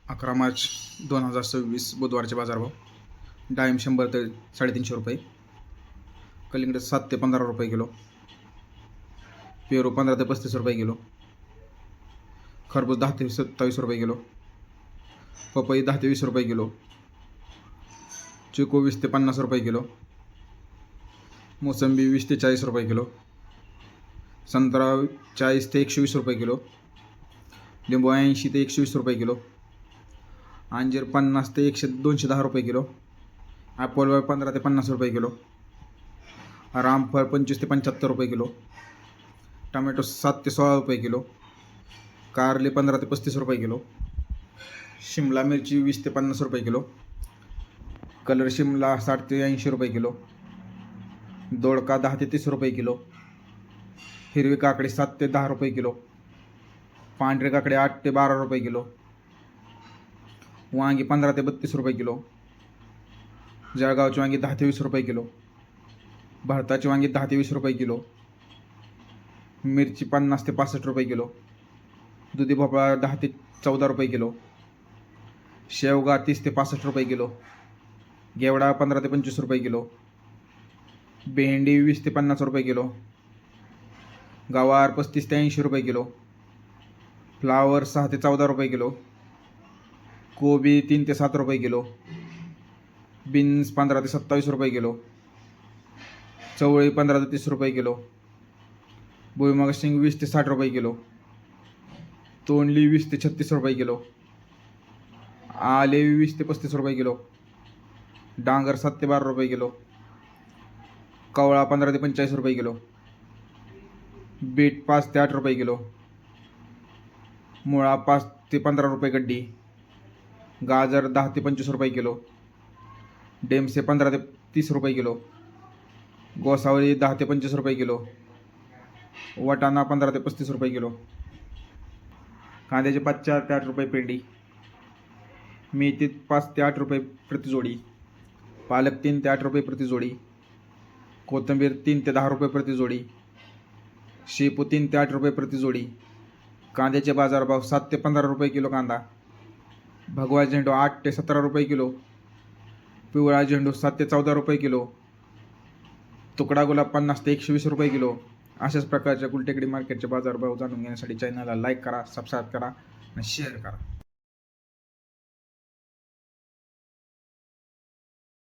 11 मार्च 2026 बुधवारचे बाजारभाव. डाळिंब 100 ते 350 रुपये, कलिंगड 7 ते 15 रुपये किलो, पेरू 15 ते 35 रुपये किलो, खरबूज 10 ते 27 रुपये किलो, पपई 10 ते 20 रुपये किलो, चिकू 20 ते 50 रुपये किलो, मोसंबी 20 ते 40 रुपये किलो, संत्रा 40 ते 120 रुपये किलो, लिंबू 80 ते 120 रुपये किलो, अंजीर 50 ते 210 रुपये किलो, ॲपल 15 ते 50 रुपये किलो, रामफळ 25 ते 75 रुपये किलो, टमॅटो 7 ते 16 रुपये किलो, कारले 15 ते 35 रुपये किलो, शिमला मिरची 20 ते 50 रुपये किलो, कलर शिमला 60 ते 80 रुपये किलो, दोडका 10 ते 30 रुपये किलो, हिरवी काकडी 7 ते 10 रुपये किलो, पांढरे काकडे 8 ते 12 रुपये किलो, वांगी 15 ते 32 रुपये किलो, जळगावची वांगी 10 ते 20 रुपये किलो, भारताची वांगी 10 ते 20 रुपये किलो, मिरची 50 ते 65 रुपये किलो, दुधी भोपळा 10 ते 14 रुपये किलो, शेवगा 30 ते 65 रुपये किलो, घेवडा 15 ते 25 रुपये किलो, भेंडी 20 ते 50 रुपये किलो, गवार 35 ते 80 रुपये किलो, फ्लावर 6 ते 14 रुपये किलो, कोबी 3 ते 7 रुपये किलो, बीन्स 15 ते 27 रुपये किलो, चवळी 15 ते 30 रुपये किलो, भुईमुग शेंग 20 ते 60 रुपये किलो, तोंडली 20 ते 36 रुपये किलो, आले 20 ते 35 रुपये किलो, डांगर 7 ते 12 रुपये किलो, कवळा 15 ते 45 रुपये किलो, बीट 5 ते 8 रुपये किलो, मुळा 5 ते 15 रुपये गड्डी, गाजर 10 ते 25 रुपये किलो, डेमसे 15 ते 30 रुपये किलो, गोसावरी 10 ते 25 रुपये किलो, वाटाणा 15 ते 35 रुपये किलो, कांद्याचे 5 ते 8 रुपये पेंडी, मेथी 5 ते 8 रुपये प्रति जोडी, पालक 3 ते 8 रुपये प्रति जोडी, कोथिंबीर 3 ते 10 रुपये प्रति जोडी, शेपू 3 ते 8 रुपये प्रति जोडी. कांद्याचे बाजारभाव 7 ते 15 रुपये किलो कांदा, भगवा झेंडू 8 ते 17 रुपये किलो, पिवळा झेंडू 7 ते 14 रुपये किलो, तुकडा गुलाब 50 ते 120 रुपये किलो. अशाच प्रकारच्या गुलटेकडी मार्केटचे बाजारभाव जाणून घेण्यासाठी चॅनलला लाईक करा, सबस्क्राईब करा आणि शेअर करा.